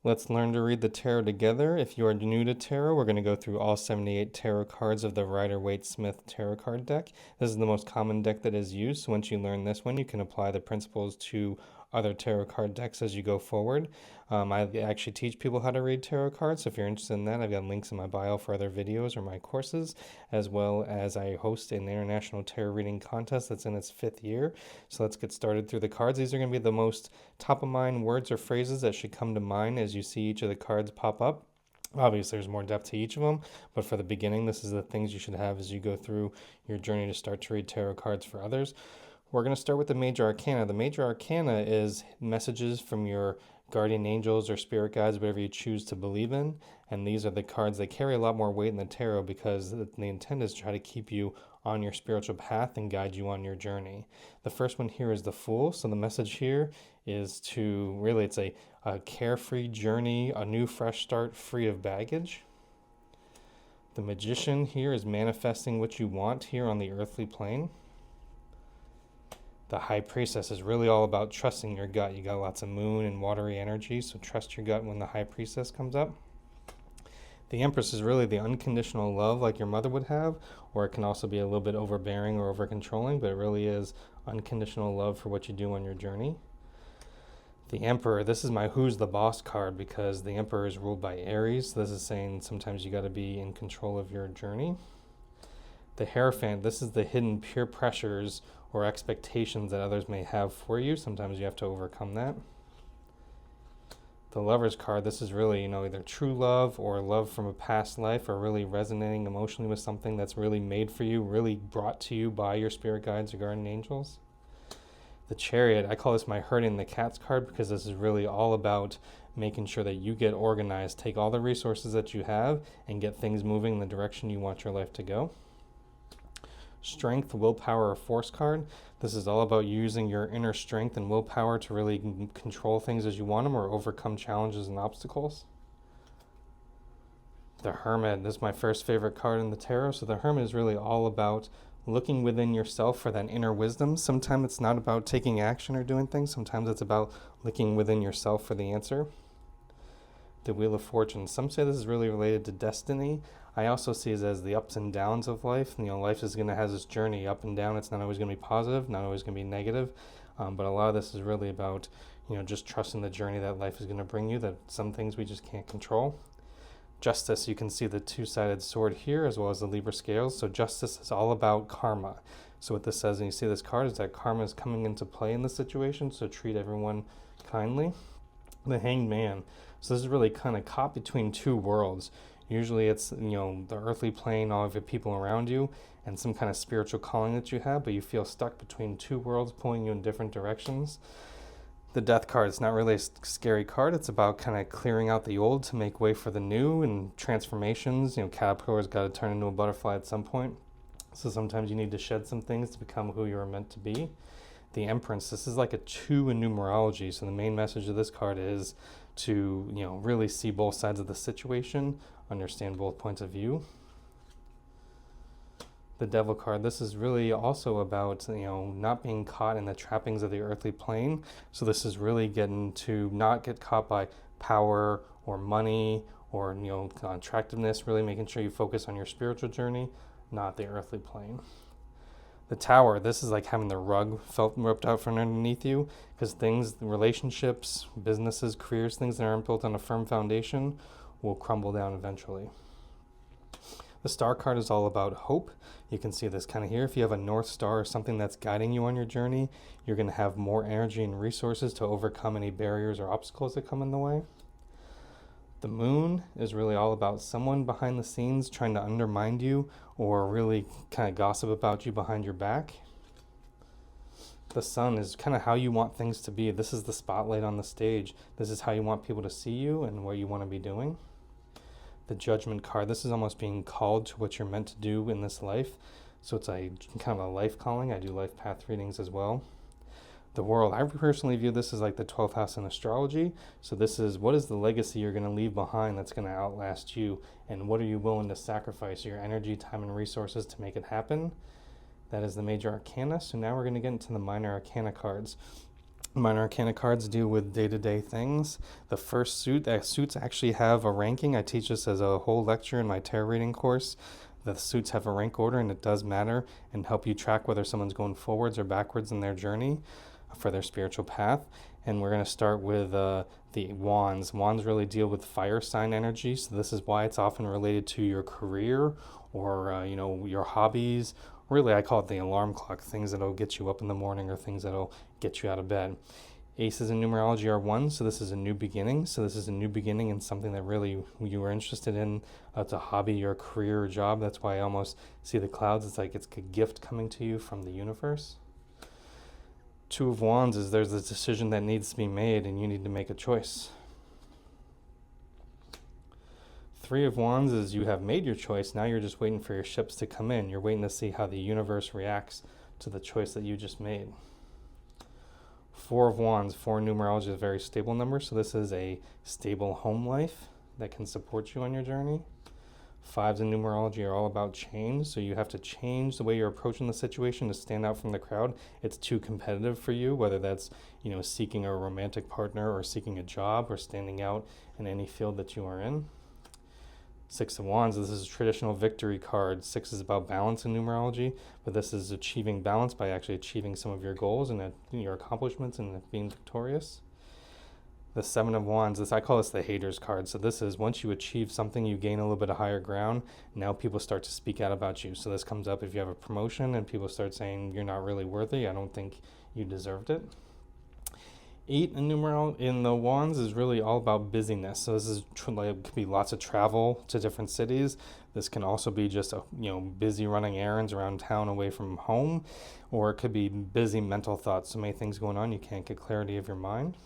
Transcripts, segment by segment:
Let's learn to read the tarot together. If you are new to tarot, we're going to go through all 78 tarot cards of the Rider-Waite-Smith tarot card deck. This is the most common deck that is used. So once you learn this one, you can apply the principles to other tarot card decks as you go forward. I actually teach people how to read tarot cards. So if you're interested in that, I've got links in my bio for other videos or my courses, as well as I host an international tarot reading contest that's in its 5th year. So let's get started through the cards. These are going to be the most top of mind words or phrases that should come to mind as you see each of the cards pop up. Obviously, there's more depth to each of them, but for the beginning, this is the things you should have as you go through your journey to start to read tarot cards for others. We're going to start with the Major Arcana. The Major Arcana is messages from your guardian angels or spirit guides, whatever you choose to believe in. And these are the cards that carry a lot more weight in the tarot because the intent is to try to keep you on your spiritual path and guide you on your journey. The first one here is the Fool. So the message here is to really, it's a carefree journey, a new fresh start, free of baggage. The Magician here is manifesting what you want here on the earthly plane. The High Priestess is really all about trusting your gut. You got lots of moon and watery energy, so trust your gut when the High Priestess comes up. The Empress is really the unconditional love like your mother would have, or it can also be a little bit overbearing or over-controlling, but it really is unconditional love for what you do on your journey. The Emperor, this is my Who's the Boss card because the Emperor is ruled by Aries. This is saying sometimes you got to be in control of your journey. The Hierophant, this is the hidden peer pressures or expectations that others may have for you. Sometimes you have to overcome that. The Lover's card, this is really, either true love or love from a past life or really resonating emotionally with something that's really made for you, really brought to you by your spirit guides or guardian angels. The Chariot, I call this my herding the cats card because this is really all about making sure that you get organized, take all the resources that you have and get things moving in the direction you want your life to go. Strength, willpower, or force card. This is all about using your inner strength and willpower to really control things as you want them or overcome challenges and obstacles. The Hermit, this is my first favorite card in the tarot. So the Hermit is really all about looking within yourself for that inner wisdom. Sometimes it's not about taking action or doing things. Sometimes it's about looking within yourself for the answer. The Wheel of Fortune. Some say this is really related to destiny. I also see it as the ups and downs of life. Life is going to have this journey up and down. It's not always going to be positive, not always going to be negative. But a lot of this is really about, just trusting the journey that life is going to bring you, that some things we just can't control. Justice, you can see the two-sided sword here as well as the Libra scales. So justice is all about karma. So what this says, and you see this card, is that karma is coming into play in this situation. So treat everyone kindly. The Hanged Man. So this is really kind of caught between two worlds. Usually it's, the earthly plane, all of your people around you, and some kind of spiritual calling that you have, but you feel stuck between two worlds pulling you in different directions. The Death card, it's not really a scary card. It's about kind of clearing out the old to make way for the new and transformations. Caterpillar's got to turn into a butterfly at some point. So sometimes you need to shed some things to become who you're meant to be. The Empress, this is like a 2 in numerology. So the main message of this card is to, really see both sides of the situation, understand both points of view. The Devil card, this is really also about, not being caught in the trappings of the earthly plane. So this is really getting to not get caught by power or money or, attractiveness, really making sure you focus on your spiritual journey, not the earthly plane. The Tower, this is like having the rug ripped out from underneath you because things, relationships, businesses, careers, things that aren't built on a firm foundation will crumble down eventually. The Star card is all about hope. You can see this kind of here. If you have a North Star or something that's guiding you on your journey, you're going to have more energy and resources to overcome any barriers or obstacles that come in the way. The Moon is really all about someone behind the scenes trying to undermine you or really kind of gossip about you behind your back. The Sun is kind of how you want things to be. This is the spotlight on the stage. This is how you want people to see you and what you want to be doing. The Judgment card, this is almost being called to what you're meant to do in this life. So it's a kind of a life calling. I do life path readings as well. The World, I personally view this as like the 12th house in astrology. So this is, what is the legacy you're going to leave behind that's going to outlast you? And what are you willing to sacrifice your energy, time, and resources to make it happen? That is the Major Arcana. So now we're going to get into the Minor Arcana cards. Minor Arcana cards deal with day-to-day things. The first suit, suits actually have a ranking. I teach this as a whole lecture in my tarot reading course. The suits have a rank order, and it does matter and help you track whether someone's going forwards or backwards in their journey for their spiritual path. And we're going to start with the wands. Wands really deal with fire sign energy, so this is why it's often related to your career or your hobbies. Really, I call it the alarm clock, things that'll get you up in the morning or things that'll get you out of bed. Aces in numerology are one, so this is a new beginning. So this is a new beginning in something that really you were interested in. It's a hobby or career or job. That's why I almost see the clouds. It's like it's a gift coming to you from the universe. Two of Wands is there's a decision that needs to be made and you need to make a choice. Three of Wands is you have made your choice. Now you're just waiting for your ships to come in. You're waiting to see how the universe reacts to the choice that you just made. Four of Wands, four in numerology is a very stable number. So this is a stable home life that can support you on your journey. Fives in numerology are all about change. So you have to change the way you're approaching the situation to stand out from the crowd. It's too competitive for you, whether that's, seeking a romantic partner or seeking a job or standing out in any field that you are in. Six of Wands, this is a traditional victory card. Six is about balance in numerology, but this is achieving balance by actually achieving some of your goals and your accomplishments and being victorious. The Seven of Wands, I call this the haters card. So this is once you achieve something, you gain a little bit of higher ground. Now people start to speak out about you. So this comes up if you have a promotion and people start saying you're not really worthy. I don't think you deserved it. 8 in the Wands is really all about busyness. So this is it could be lots of travel to different cities. This can also be just busy running errands around town away from home, or it could be busy mental thoughts. So many things going on, you can't get clarity of your mind.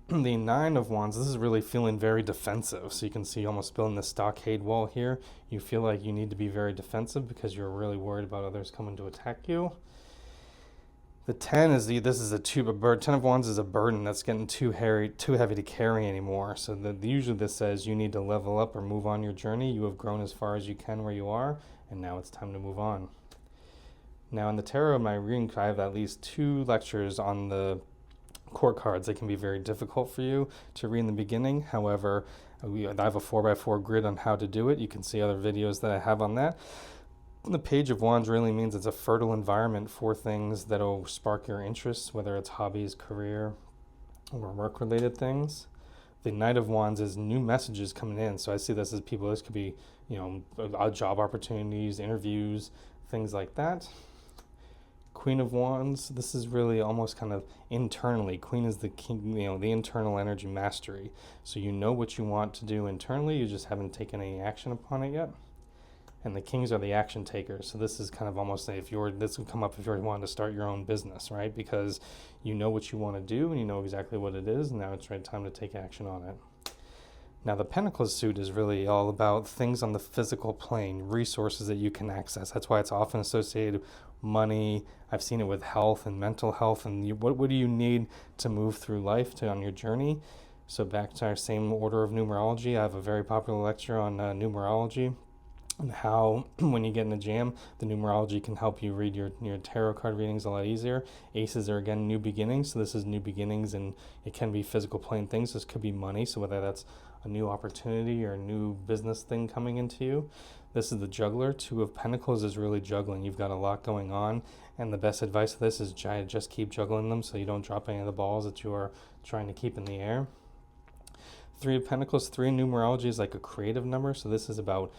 The Nine of Wands, this is really feeling very defensive. So you can see almost building the stockade wall here. You feel like you need to be very defensive because you're really worried about others coming to attack you. The 10 is Ten of Wands is a burden that's getting too heavy to carry anymore. So usually this says you need to level up or move on your journey. You have grown as far as you can where you are, and now it's time to move on. Now in the tarot, my reading, I have at least 2 lectures on the court cards. They can be very difficult for you to read in the beginning. However, I have a 4x4 grid on how to do it. You can see other videos that I have on that. The Page of Wands really means it's a fertile environment for things that will spark your interests, whether it's hobbies, career, or work-related things. The Knight of Wands is new messages coming in. So I see this as this could be, job opportunities, interviews, things like that. Queen of Wands, this is really almost kind of internally. Queen is the king, the internal energy mastery. So you know what you want to do internally, you just haven't taken any action upon it yet. And the kings are the action takers. So this is kind of almost this would come up if you're wanting to start your own business, right? Because you know what you want to do and you know exactly what it is. And now it's right time to take action on it. Now the Pentacles suit is really all about things on the physical plane, resources that you can access. That's why it's often associated with money. I've seen it with health and mental health. And what do you need to move through life on your journey? So back to our same order of numerology, I have a very popular lecture on numerology. And how, when you get in a jam, the numerology can help you read your tarot card readings a lot easier. Aces are, again, new beginnings. So this is new beginnings, and it can be physical plane things. This could be money. So whether that's a new opportunity or a new business thing coming into you. This is the Juggler. 2 of Pentacles is really juggling. You've got a lot going on. And the best advice of this is just keep juggling them so you don't drop any of the balls that you are trying to keep in the air. 3 of Pentacles, 3 in numerology is like a creative number. So this is about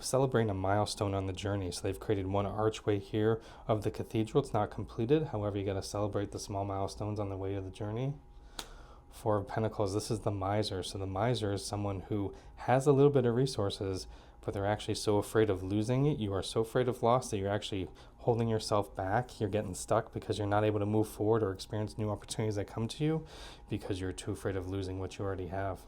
celebrating a milestone on the journey. So they've created one archway here of the cathedral. It's not completed. However, you got to celebrate the small milestones on the way of the journey. 4 of Pentacles, this is the miser. So the miser is someone who has a little bit of resources, but they're actually so afraid of losing it. You are so afraid of loss that you're actually holding yourself back. You're getting stuck because you're not able to move forward or experience new opportunities that come to you because you're too afraid of losing what you already have.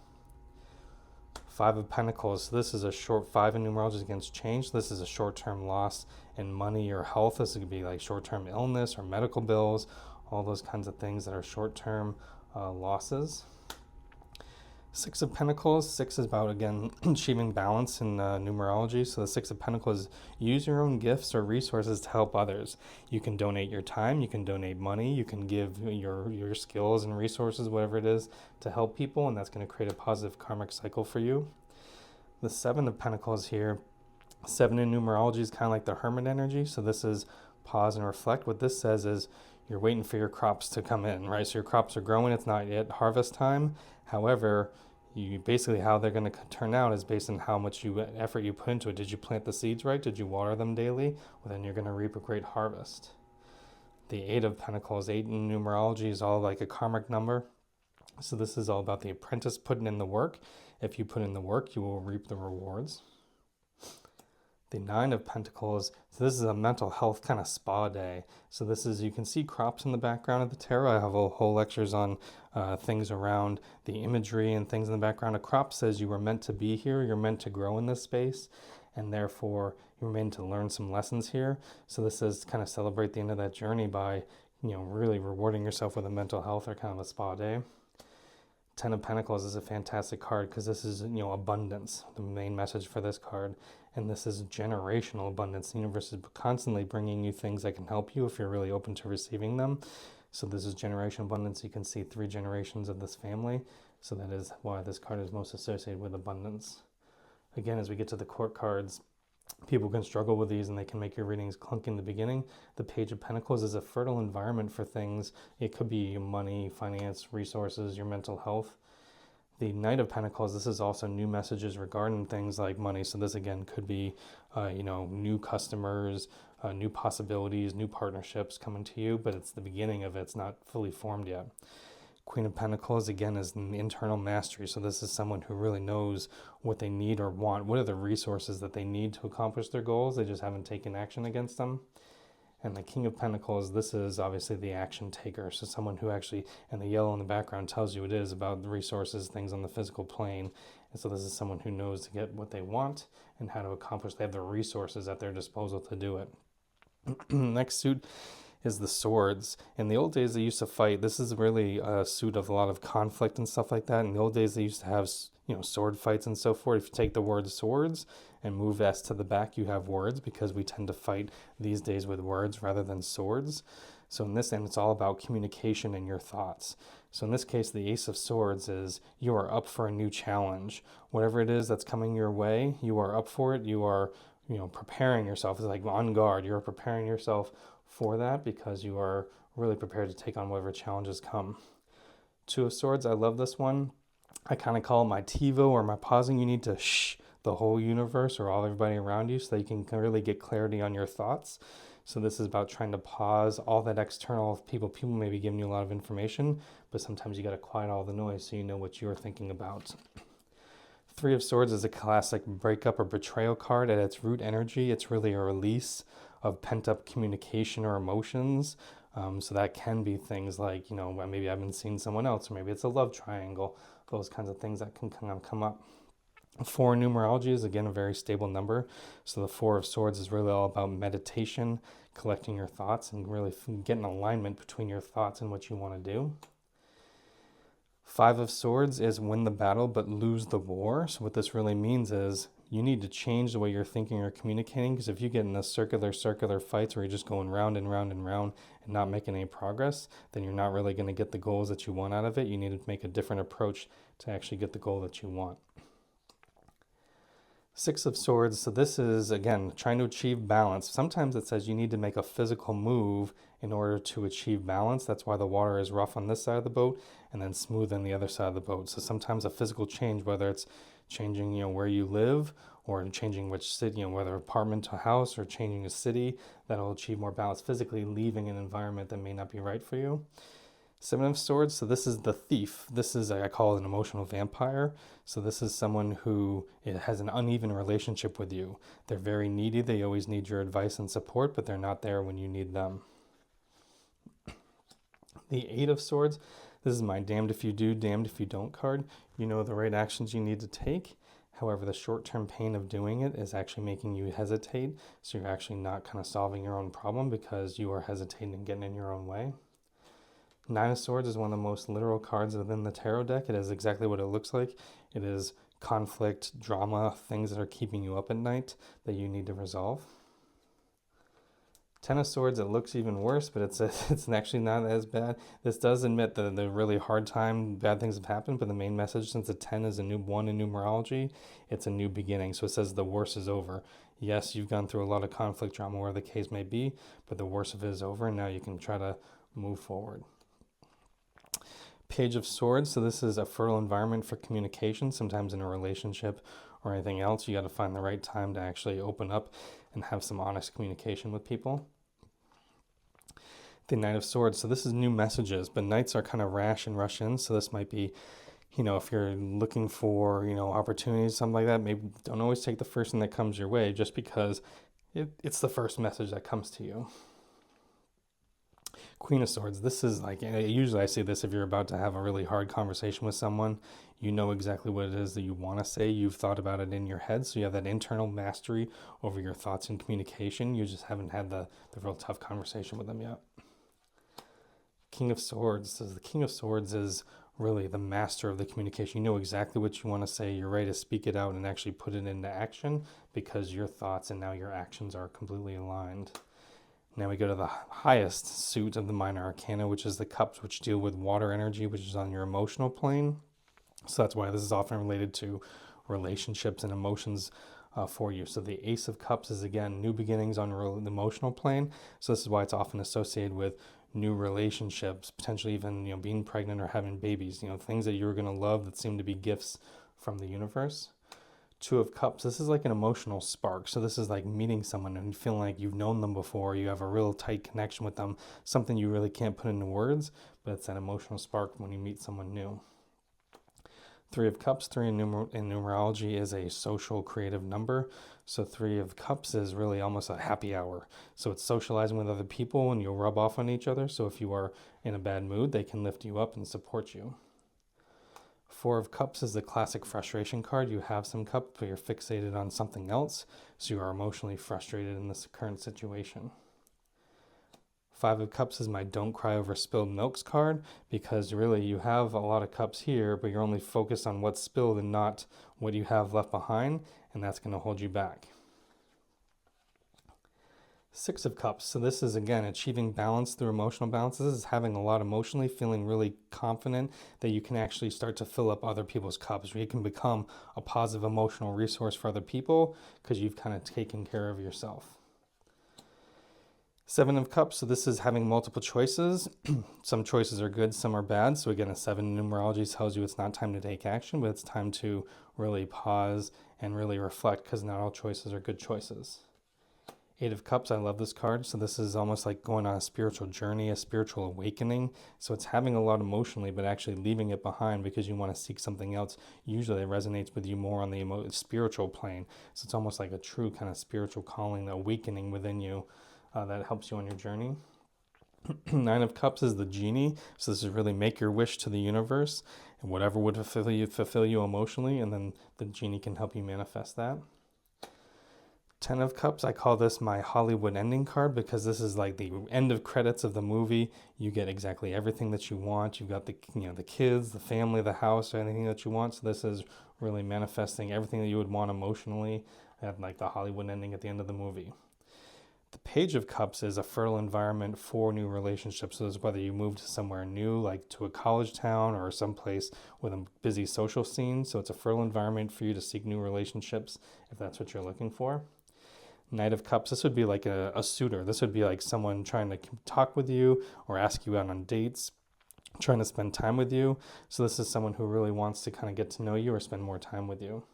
5 of Pentacles, so this is a short 5 in numerology against change. This is a short-term loss in money or health. This could be like short-term illness or medical bills, all those kinds of things that are short-term losses. Six of Pentacles. Six is about, again, achieving balance in numerology. So the Six of Pentacles, use your own gifts or resources to help others. You can donate your time, you can donate money, you can give your skills and resources, whatever it is, to help people, and that's going to create a positive karmic cycle for you. The Seven of Pentacles here. Seven in numerology is kind of like the hermit energy. So this is pause and reflect. What this says is you're waiting for your crops to come in, right? So your crops are growing. It's not yet harvest time. However, you basically how they're going to turn out is based on how much effort you put into it. Did you plant the seeds right? Did you water them daily? Well, then you're going to reap a great harvest. The Eight of Pentacles, eight in numerology, is all like a karmic number. So this is all about the apprentice putting in the work. If you put in the work, you will reap the rewards. The Nine of Pentacles, so this is a mental health kind of spa day. So this is, you can see crops in the background of the tarot. I have a whole lectures on things around the imagery and things in the background. A crop says you were meant to be here, you're meant to grow in this space, and therefore you're meant to learn some lessons here. So this is kind of celebrate the end of that journey by, really rewarding yourself with a mental health or kind of a spa day. Ten of Pentacles is a fantastic card because this is, abundance, the main message for this card. And this is generational abundance. The universe is constantly bringing you things that can help you if you're really open to receiving them. So this is generational abundance. You can see 3 generations of this family. So that is why this card is most associated with abundance. Again, as we get to the court cards, people can struggle with these and they can make your readings clunky in the beginning. The Page of Pentacles is a fertile environment for things. It could be money, finance, resources, your mental health. The Knight of Pentacles, this is also new messages regarding things like money. So this again could be, new customers, new possibilities, new partnerships coming to you, but it's the beginning of it. It's not fully formed yet. Queen of Pentacles, again, is an internal mastery. So this is someone who really knows what they need or want. What are the resources that they need to accomplish their goals? They just haven't taken action against them. And the King of Pentacles, this is obviously the action taker. So someone who actually, and the yellow in the background tells you it is about the resources, things on the physical plane. And so this is someone who knows to get what they want and how to accomplish. They have the resources at their disposal to do it. Next suit is the swords. In the old days, they used to fight. This is really a suit of a lot of conflict and stuff like that. In the old days, they used to have, sword fights and so forth. If you take the word swords and move S to the back, you have words, because we tend to fight these days with words rather than swords. So in this end, it's all about communication and your thoughts. So in this case, the Ace of Swords is you are up for a new challenge. Whatever it is that's coming your way, you are up for it. You are, preparing yourself. It's like on guard. You're preparing yourself for that because you are really prepared to take on whatever challenges come. Two of Swords, I love this one. I kind of call it my TiVo or my pausing. You need to shh the whole universe or everybody around you so that you can really get clarity on your thoughts. So this is about trying to pause all that external people. People may be giving you a lot of information, but sometimes you got to quiet all the noise so you know what you're thinking about. Three of Swords is a classic breakup or betrayal card. At its root energy, it's really a release of pent-up communication or emotions. So that can be things like, maybe I haven't seen someone else, or maybe it's a love triangle, those kinds of things that can kind of come up. 4 in numerology is, again, a very stable number. So the 4 of Swords is really all about meditation, collecting your thoughts, and really getting alignment between your thoughts and what you want to do. 5 of Swords is win the battle but lose the war. So what this really means is you need to change the way you're thinking or communicating, because if you get in the circular fights where you're just going round and round and round and not making any progress, then you're not really going to get the goals that you want out of it. You need to make a different approach to actually get the goal that you want. 6 of Swords, so this is, again, trying to achieve balance. Sometimes it says you need to make a physical move in order to achieve balance. That's why the water is rough on this side of the boat and then smooth on the other side of the boat. So sometimes a physical change, whether it's changing, where you live, or changing which city, whether apartment to house, or changing a city, that'll achieve more balance. Physically leaving an environment that may not be right for you. 7 of Swords, so this is the thief. This is, I call it an emotional vampire. So this is someone who has an uneven relationship with you. They're very needy. They always need your advice and support, but they're not there when you need them. The 8 of Swords, this is my damned if you do, damned if you don't card. You know the right actions you need to take. However, the short-term pain of doing it is actually making you hesitate. So you're actually not kind of solving your own problem because you are hesitating and getting in your own way. Nine of Swords is one of the most literal cards within the tarot deck. It is exactly what it looks like. It is conflict, drama, things that are keeping you up at night that you need to resolve. Ten of Swords, it looks even worse, but it's actually not as bad. This does admit that the really hard time, bad things have happened, but the main message, since the 10 is a new 1 in numerology, it's a new beginning. So it says the worst is over. Yes, you've gone through a lot of conflict, drama, whatever the case may be, but the worst of it is over, and now you can try to move forward. Page of Swords, so this is a fertile environment for communication, sometimes in a relationship or anything else. You got to find the right time to actually open up and have some honest communication with people. The Knight of Swords, so this is new messages, but knights are kind of rash and rush in, so this might be, if you're looking for, opportunities, something like that, maybe don't always take the first thing that comes your way just because it's the first message that comes to you. Queen of Swords, this is like, usually I see this if you're about to have a really hard conversation with someone, you know exactly what it is that you want to say, you've thought about it in your head, so you have that internal mastery over your thoughts and communication, you just haven't had the real tough conversation with them yet. King of Swords, so the King of Swords is really the master of the communication. You know exactly what you want to say, you're ready to speak it out and actually put it into action because your thoughts and now your actions are completely aligned. Now we go to the highest suit of the minor arcana, which is the cups, which deal with water energy, which is on your emotional plane. So that's why this is often related to relationships and emotions for you. So the Ace of Cups is, again, new beginnings on the emotional plane. So this is why it's often associated with new relationships, potentially even being pregnant or having babies, things that you're going to love that seem to be gifts from the universe. Two of Cups, this is like an emotional spark. So this is like meeting someone and feeling like you've known them before, you have a real tight connection with them, something you really can't put into words, but it's an emotional spark when you meet someone new. Three of Cups, 3 in numerology is a social creative number. So 3 of Cups is really almost a happy hour. So it's socializing with other people and you'll rub off on each other. So if you are in a bad mood, they can lift you up and support you. 4 of Cups is the classic frustration card. You have some cups, but you're fixated on something else, so you are emotionally frustrated in this current situation. 5 of Cups is my don't cry over spilled milks card, because really you have a lot of cups here, but you're only focused on what's spilled and not what you have left behind, and that's going to hold you back. 6 of Cups, so this is, again, achieving balance through emotional balance. This is having a lot emotionally, feeling really confident that you can actually start to fill up other people's cups, where you can become a positive emotional resource for other people because you've kind of taken care of yourself. 7 of Cups, so this is having multiple choices. Some choices are good, some are bad. So again, a 7 in numerology tells you it's not time to take action, but it's time to really pause and really reflect, because not all choices are good choices. 8 of Cups, I love this card. So this is almost like going on a spiritual journey, a spiritual awakening. So it's having a lot emotionally, but actually leaving it behind because you want to seek something else. Usually it resonates with you more on the spiritual plane. So it's almost like a true kind of spiritual calling, the awakening within you that helps you on your journey. 9 of Cups is the genie. So this is really make your wish to the universe and whatever would fulfill you emotionally, and then the genie can help you manifest that. 10 of Cups, I call this my Hollywood ending card, because this is like the end of credits of the movie. You get exactly everything that you want. You've got the kids, the family, the house, anything that you want. So this is really manifesting everything that you would want emotionally at like the Hollywood ending at the end of the movie. The Page of Cups is a fertile environment for new relationships. So this is whether you move to somewhere new, like to a college town or someplace with a busy social scene. So it's a fertile environment for you to seek new relationships if that's what you're looking for. Knight of Cups, this would be like a suitor. This would be like someone trying to talk with you or ask you out on dates, trying to spend time with you. So this is someone who really wants to kind of get to know you or spend more time with you.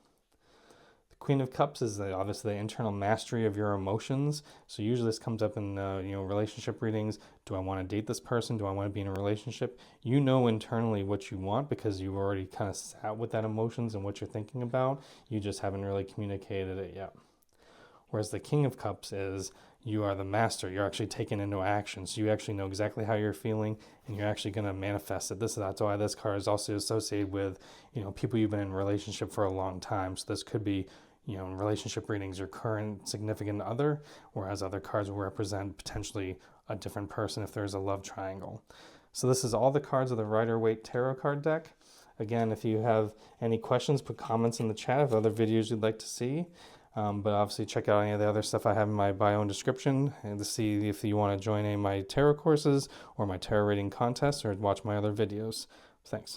The Queen of Cups is obviously the internal mastery of your emotions. So usually this comes up in relationship readings. Do I want to date this person? Do I want to be in a relationship? You know internally what you want because you've already kind of sat with that emotions and what you're thinking about. You just haven't really communicated it yet. Whereas the King of Cups is you are the master. You're actually taking into action. So you actually know exactly how you're feeling and you're actually going to manifest it. That's why this card is also associated with, people you've been in a relationship for a long time. So this could be, in relationship readings, your current significant other, whereas other cards will represent potentially a different person if there's a love triangle. So this is all the cards of the Rider-Waite Tarot card deck. Again, if you have any questions, put comments in the chat of other videos you'd like to see. But obviously check out any of the other stuff I have in my bio and description, and to see if you want to join any of my tarot courses or my tarot reading contests or watch my other videos. Thanks.